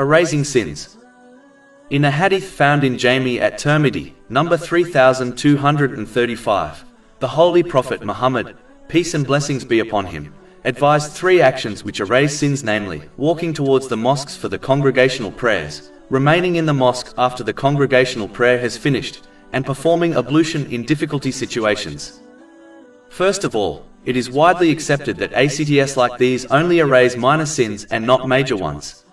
erasing sins. In a hadith found in Jami at Tirmidhi, number 3235, the Holy Prophet Muhammad, peace and blessings be upon him, advised 3 actions which erase sins, namely, walking towards the mosques for the congregational prayers, remaining in the mosque after the congregational prayer has finished, and performing ablution in difficulty situations. First of all, it is widely accepted that acts like these only erase minor sins and not major ones.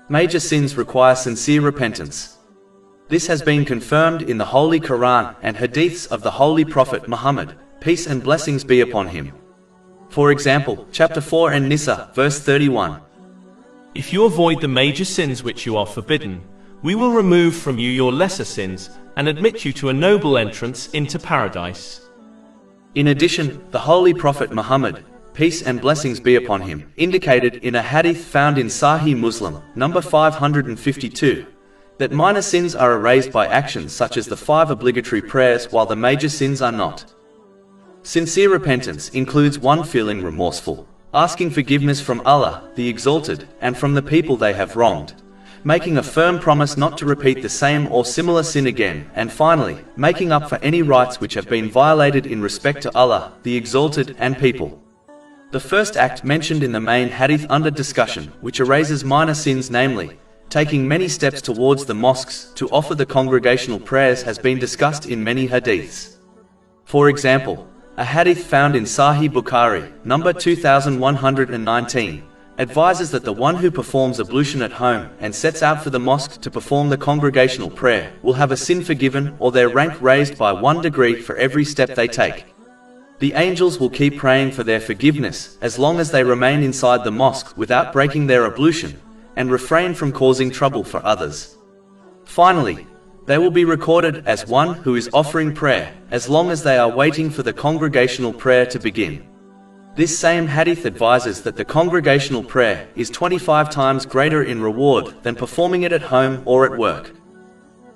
Major sins require sincere repentance. This has been confirmed in the Holy Quran and Hadiths of the Holy Prophet Muhammad, peace and blessings be upon him. For example, chapter 4 An-Nisa, verse 31. If you avoid the major sins which you are forbidden, we will remove from you your lesser sins and admit you to a noble entrance into paradise. In addition, the Holy Prophet Muhammad, peace and blessings be upon him, indicated in a hadith found in Sahih Muslim, number 552, that minor sins are erased by actions such as the 5 obligatory prayers while the major sins are not. Sincere repentance includes one feeling remorseful, asking forgiveness from Allah, the Exalted, and from the people they have wronged, making a firm promise not to repeat the same or similar sin again, and finally, making up for any rights which have been violated in respect to Allah, the Exalted, and people. The first act mentioned in the main hadith under discussion, which erases minor sins, namely, taking many steps towards the mosques to offer the congregational prayers, has been discussed in many hadiths. For example, a hadith found in Sahih Bukhari, number 2119, advises that the one who performs ablution at home and sets out for the mosque to perform the congregational prayer will have a sin forgiven or their rank raised by 1 degree for every step they take. The angels will keep praying for their forgiveness as long as they remain inside the mosque without breaking their ablution, and refrain from causing trouble for others. Finally, they will be recorded as one who is offering prayer as long as they are waiting for the congregational prayer to begin. This same hadith advises that the congregational prayer is 25 times greater in reward than performing it at home or at work.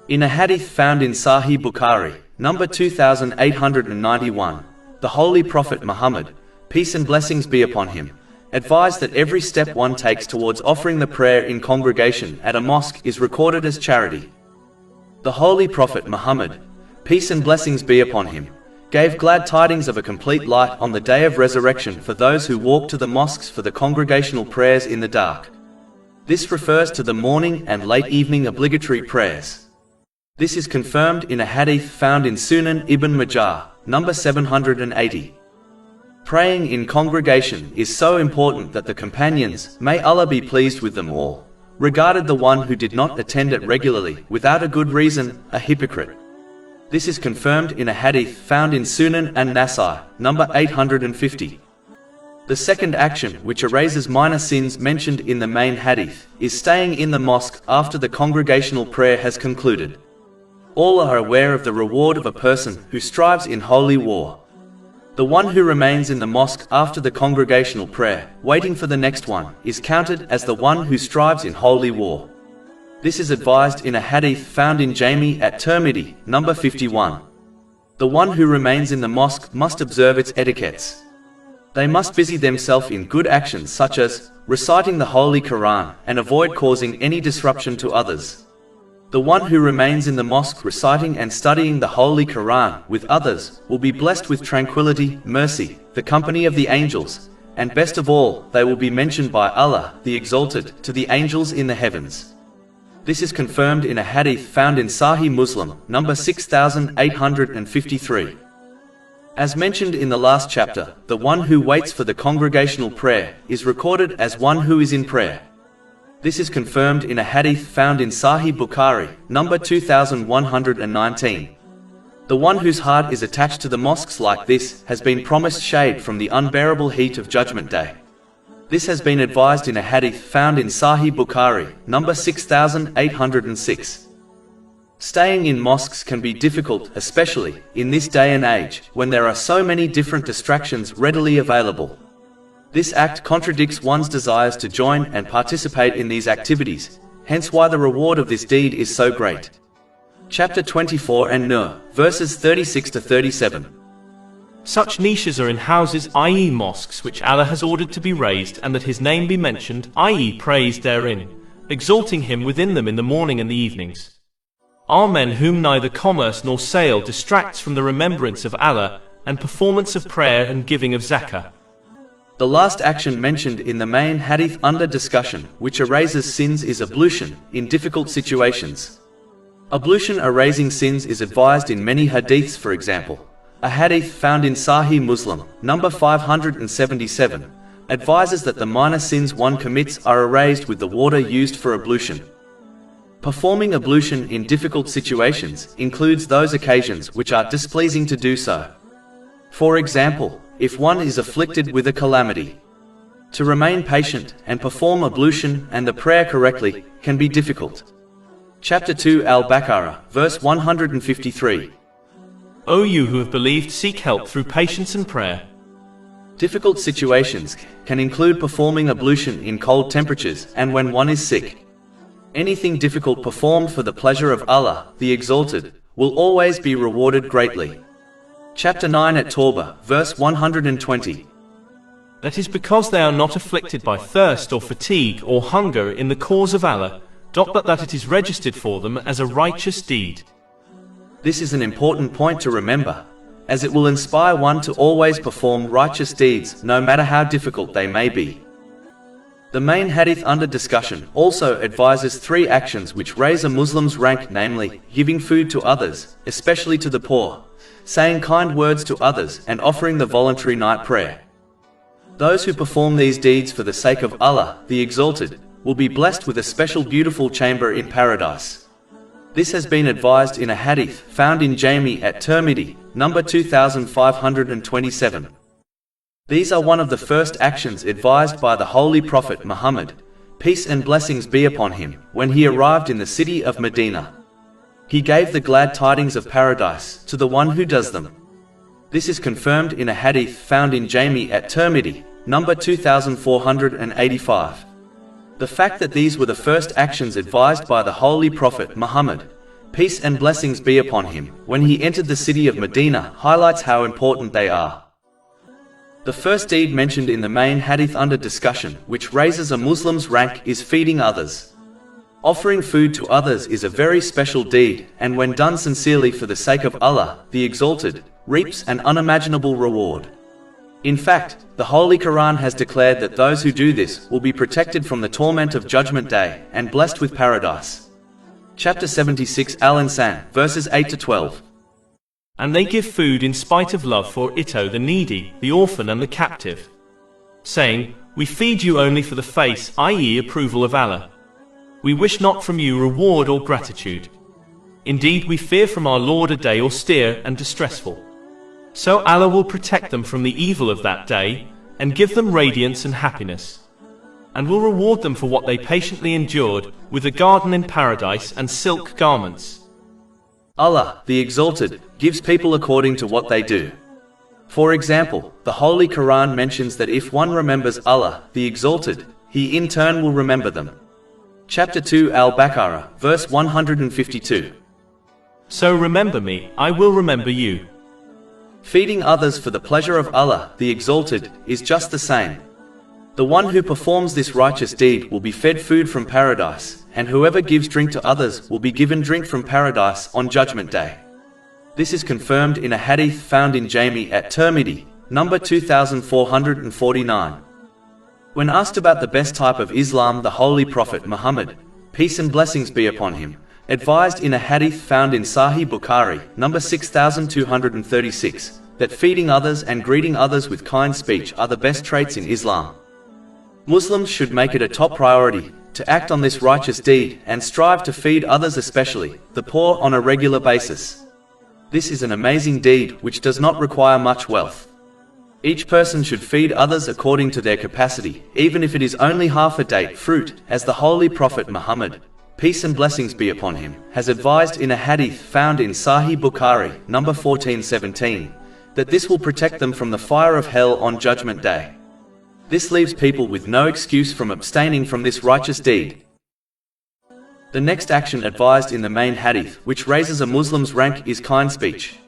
In a hadith found in Sahih Bukhari, number 2891, the Holy Prophet Muhammad, peace and blessings be upon him, advised that every step one takes towards offering the prayer in congregation at a mosque is recorded as charity. The Holy Prophet Muhammad, peace and blessings be upon him, gave glad tidings of a complete light on the day of resurrection for those who walk to the mosques for the congregational prayers in the dark. This refers to the morning and late evening obligatory prayers. This is confirmed in a hadith found in Sunan Ibn Majah, number 780. Praying in congregation is so important that the companions, may Allah be pleased with them all, regarded the one who did not attend it regularly without a good reason a hypocrite. This is confirmed in a hadith found in Sunan An-Nasai, number 850. The second action which erases minor sins mentioned in the main hadith is staying in the mosque after the congregational prayer has concluded. All are aware of the reward of a person who strives in holy war. The one who remains in the mosque after the congregational prayer, waiting for the next one, is counted as the one who strives in holy war. This is advised in a hadith found in Jami at Tirmidhi, number 51. The one who remains in the mosque must observe its etiquettes. They must busy themselves in good actions such as reciting the Holy Quran and avoid causing any disruption to others. The one who remains in the mosque reciting and studying the Holy Quran with others will be blessed with tranquility, mercy, the company of the angels, and best of all, they will be mentioned by Allah, the Exalted, to the angels in the heavens. This is confirmed in a hadith found in Sahih Muslim, number 6853. As mentioned in the last chapter, the one who waits for the congregational prayer is recorded as one who is in prayer. This is confirmed in a hadith found in Sahih Bukhari, number 2119. The one whose heart is attached to the mosques like this has been promised shade from the unbearable heat of Judgment Day. This has been advised in a hadith found in Sahih Bukhari, number 6806. Staying in mosques can be difficult, especially in this day and age, when there are so many different distractions readily available. This act contradicts one's desires to join and participate in these activities, hence why the reward of this deed is so great. Chapter 24 An-Nur, verses 36 to 37. Such niches are in houses, i.e. mosques, which Allah has ordered to be raised and that His name be mentioned, i.e. praised therein, exalting him within them in the morning and the evenings. Are men whom neither commerce nor sale distracts from the remembrance of Allah and performance of prayer and giving of zakah. The last action mentioned in the main hadith under discussion, which erases sins, is ablution in difficult situations. Ablution erasing sins is advised in many hadiths. For example, a hadith found in Sahih Muslim, number 577, advises that the minor sins one commits are erased with the water used for ablution. Performing ablution in difficult situations includes those occasions which are displeasing to do so. For example, if one is afflicted with a calamity, to remain patient and perform ablution and the prayer correctly can be difficult. Chapter 2 Al-Baqarah, verse 153. O you who have believed, seek help through patience and prayer. Difficult situations can include performing ablution in cold temperatures and when one is sick. Anything difficult performed for the pleasure of Allah, the Exalted, will always be rewarded greatly. Chapter 9 at Tawbah, verse 120. That is because they are not afflicted by thirst or fatigue or hunger in the cause of Allah, but that it is registered for them as a righteous deed. This is an important point to remember, as it will inspire one to always perform righteous deeds, no matter how difficult they may be. The main hadith under discussion also advises 3 actions which raise a Muslim's rank, namely, giving food to others, especially to the poor, saying kind words to others, and offering the voluntary night prayer. Those who perform these deeds for the sake of Allah, the Exalted, will be blessed with a special beautiful chamber in paradise. This has been advised in a hadith found in Jami at Tirmidhi, number 2527. These are one of the first actions advised by the Holy Prophet Muhammad, peace and blessings be upon him, when he arrived in the city of Medina. He gave the glad tidings of paradise to the one who does them. This is confirmed in a hadith found in Jami at Tirmidhi, number 2485. The fact that these were the first actions advised by the Holy Prophet Muhammad, peace and blessings be upon him, when he entered the city of Medina highlights how important they are. The first deed mentioned in the main hadith under discussion, which raises a Muslim's rank, is feeding others. Offering food to others is a very special deed, and when done sincerely for the sake of Allah, the Exalted, reaps an unimaginable reward. In fact, the Holy Quran has declared that those who do this will be protected from the torment of Judgment Day and blessed with paradise. Chapter 76 Al-Insan, verses 8 to 12. And they give food in spite of love for the needy, the orphan and the captive, saying, we feed you only for the face, i.e. approval of Allah. We wish not from you reward or gratitude. Indeed, we fear from our Lord a day austere and distressful. So Allah will protect them from the evil of that day, and give them radiance and happiness, and will reward them for what they patiently endured, with a garden in paradise and silk garments. Allah, the Exalted, gives people according to what they do. For example, the Holy Quran mentions that if one remembers Allah, the Exalted, He in turn will remember them. Chapter 2 Al-Baqarah, verse 152. So remember me, I will remember you. Feeding others for the pleasure of Allah, the Exalted, is just the same. The one who performs this righteous deed will be fed food from paradise, and whoever gives drink to others will be given drink from paradise on Judgment Day. This is confirmed in a hadith found in Jami at Tirmidhi, number 2449. When asked about the best type of Islam, the Holy Prophet Muhammad, peace and blessings be upon him, advised in a hadith found in Sahih Bukhari, number 6236, that feeding others and greeting others with kind speech are the best traits in Islam. Muslims should make it a top priority to act on this righteous deed and strive to feed others, especially the poor, on a regular basis. This is an amazing deed which does not require much wealth. Each person should feed others according to their capacity, even if it is only half a date fruit, as the Holy Prophet Muhammad, peace and blessings be upon him, has advised in a hadith found in Sahih Bukhari, number 1417, that this will protect them from the fire of hell on Judgment Day. This leaves people with no excuse from abstaining from this righteous deed. The next action advised in the main hadith, which raises a Muslim's rank, is kind speech.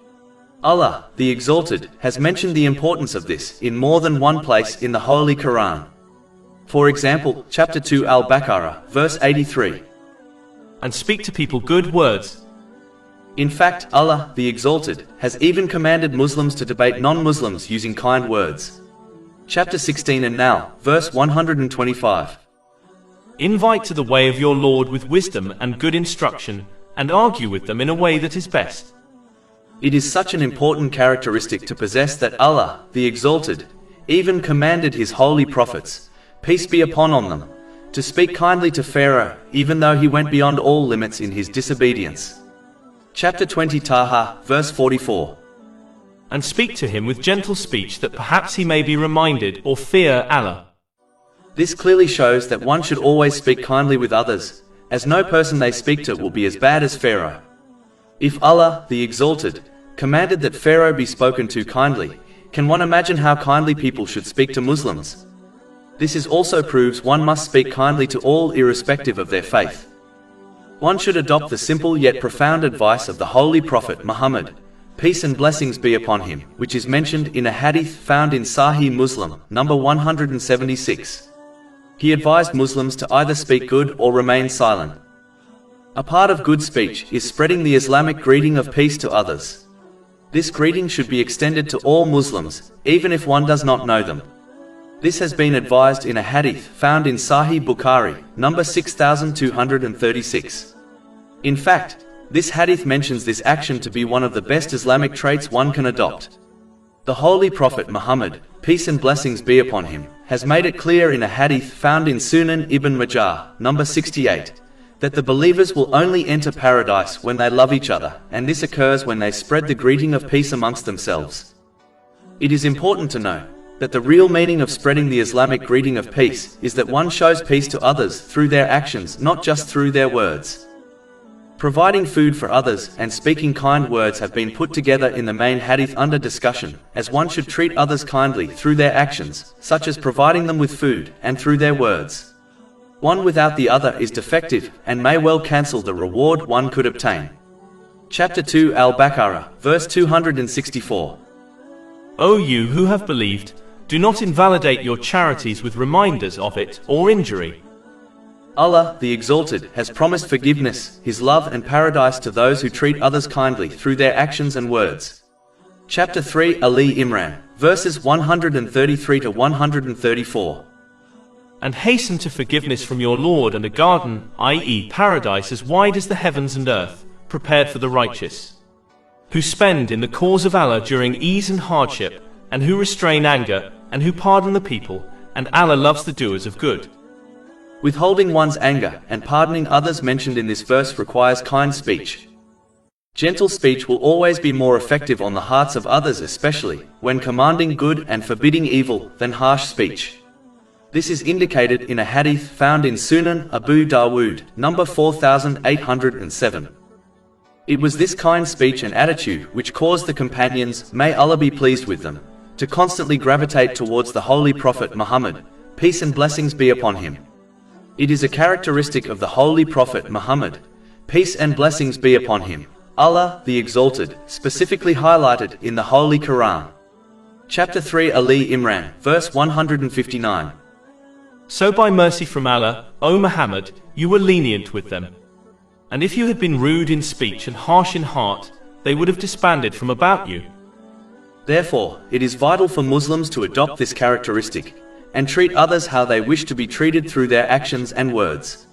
Allah, the Exalted, has mentioned the importance of this in more than one place in the Holy Quran. For example, chapter 2 Al-Baqarah, verse 83. And speak to people good words. In fact, Allah, the Exalted, has even commanded Muslims to debate non-Muslims using kind words. Chapter 16 An-Nahl, verse 125. Invite to the way of your Lord with wisdom and good instruction, and argue with them in a way that is best. It is such an important characteristic to possess that Allah, the Exalted, even commanded His holy prophets, peace be upon them, to speak kindly to Pharaoh, even though he went beyond all limits in his disobedience. Chapter 20 Taha, verse 44. And speak to him with gentle speech that perhaps he may be reminded or fear Allah. This clearly shows that one should always speak kindly with others, as no person they speak to will be as bad as Pharaoh. If Allah, the Exalted, commanded that Pharaoh be spoken to kindly, can one imagine how kindly people should speak to Muslims? This also proves one must speak kindly to all irrespective of their faith. One should adopt the simple yet profound advice of the Holy Prophet Muhammad, peace and blessings be upon him, which is mentioned in a hadith found in Sahih Muslim, number 176. He advised Muslims to either speak good or remain silent. A part of good speech is spreading the Islamic greeting of peace to others. This greeting should be extended to all Muslims, even if one does not know them. This has been advised in a hadith found in Sahih Bukhari, number 6236. In fact, this hadith mentions this action to be one of the best Islamic traits one can adopt. The Holy Prophet Muhammad, peace and blessings be upon him, has made it clear in a hadith found in Sunan Ibn Majah, number 68, that the believers will only enter paradise when they love each other, and this occurs when they spread the greeting of peace amongst themselves. It is important to know that the real meaning of spreading the Islamic greeting of peace is that one shows peace to others through their actions, not just through their words. Providing food for others and speaking kind words have been put together in the main hadith under discussion, as one should treat others kindly through their actions, such as providing them with food, and through their words. One without the other is defective, and may well cancel the reward one could obtain. Chapter 2 Al-Baqarah, verse 264. O you who have believed, do not invalidate your charities with reminders of it or injury. Allah, the Exalted, has promised forgiveness, His love and paradise to those who treat others kindly through their actions and words. Chapter 3 Ali Imran, verses 133 to 134. And hasten to forgiveness from your Lord and a garden, i.e. paradise as wide as the heavens and earth, prepared for the righteous, who spend in the cause of Allah during ease and hardship, and who restrain anger, and who pardon the people, and Allah loves the doers of good. Withholding one's anger and pardoning others mentioned in this verse requires kind speech. Gentle speech will always be more effective on the hearts of others, especially when commanding good and forbidding evil, than harsh speech. This is indicated in a hadith found in Sunan Abu Dawood, number 4807. It was this kind speech and attitude which caused the companions, may Allah be pleased with them, to constantly gravitate towards the Holy Prophet Muhammad, peace and blessings be upon him. It is a characteristic of the Holy Prophet Muhammad, peace and blessings be upon him, Allah, the Exalted, specifically highlighted in the Holy Quran. Chapter 3 Ali Imran, verse 159. So by mercy from Allah, O Muhammad, you were lenient with them. And if you had been rude in speech and harsh in heart, they would have disbanded from about you. Therefore, it is vital for Muslims to adopt this characteristic, and treat others how they wish to be treated through their actions and words.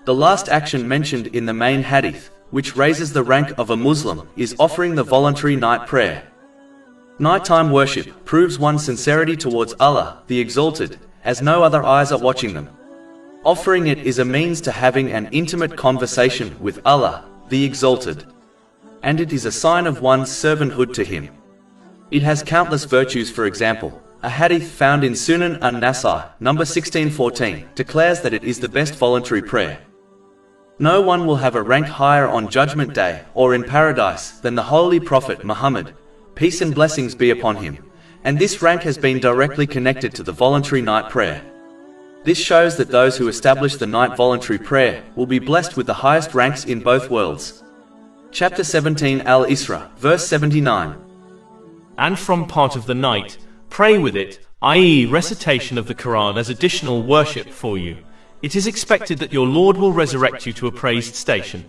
The last action mentioned in the main hadith, which raises the rank of a Muslim, is offering the voluntary night prayer. Nighttime worship proves one's sincerity towards Allah, the Exalted, as no other eyes are watching them. Offering it is a means to having an intimate conversation with Allah, the Exalted. And it is a sign of one's servanthood to Him. It has countless virtues. For example, a hadith found in Sunan an-Nasai, number 1614, declares that it is the best voluntary prayer. No one will have a rank higher on Judgment Day or in paradise than the Holy Prophet Muhammad, peace and blessings be upon him, and this rank has been directly connected to the voluntary night prayer. This shows that those who establish the night voluntary prayer will be blessed with the highest ranks in both worlds. Chapter 17 Al-Isra, verse 79. And from part of the night, pray with it, i.e., recitation of the Quran as additional worship for you, it is expected that your Lord will resurrect you to a praised station.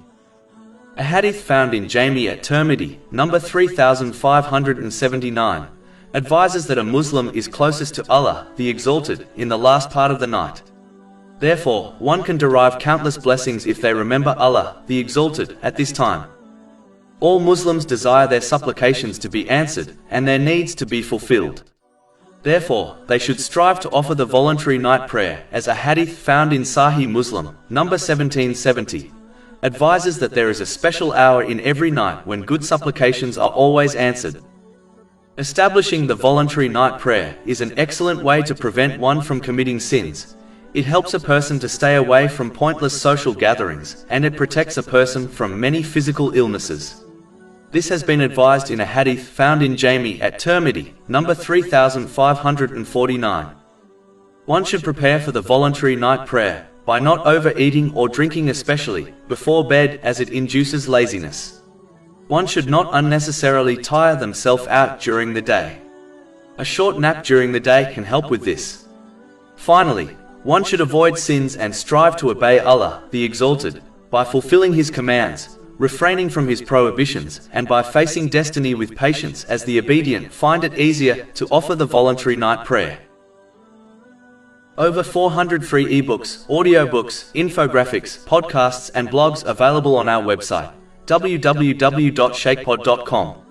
A hadith found in Jami at Tirmidhi, number 3579, advises that a Muslim is closest to Allah, the Exalted, in the last part of the night. Therefore, one can derive countless blessings if they remember Allah, the Exalted, at this time. All Muslims desire their supplications to be answered, and their needs to be fulfilled. Therefore, they should strive to offer the voluntary night prayer, as a hadith found in Sahih Muslim, number 1770, advises that there is a special hour in every night when good supplications are always answered. Establishing the voluntary night prayer is an excellent way to prevent one from committing sins. It helps a person to stay away from pointless social gatherings, and it protects a person from many physical illnesses. This has been advised in a hadith found in Jami at Tirmidhi, number 3549. One should prepare for the voluntary night prayer by not overeating or drinking, especially before bed, as it induces laziness. One should not unnecessarily tire themselves out during the day. A short nap during the day can help with this. Finally, one should avoid sins and strive to obey Allah, the Exalted, by fulfilling His commands, refraining from His prohibitions, and by facing destiny with patience, as the obedient find it easier to offer the voluntary night prayer. Over 400 free ebooks, audiobooks, infographics, podcasts and blogs available on our website, www.shakepod.com.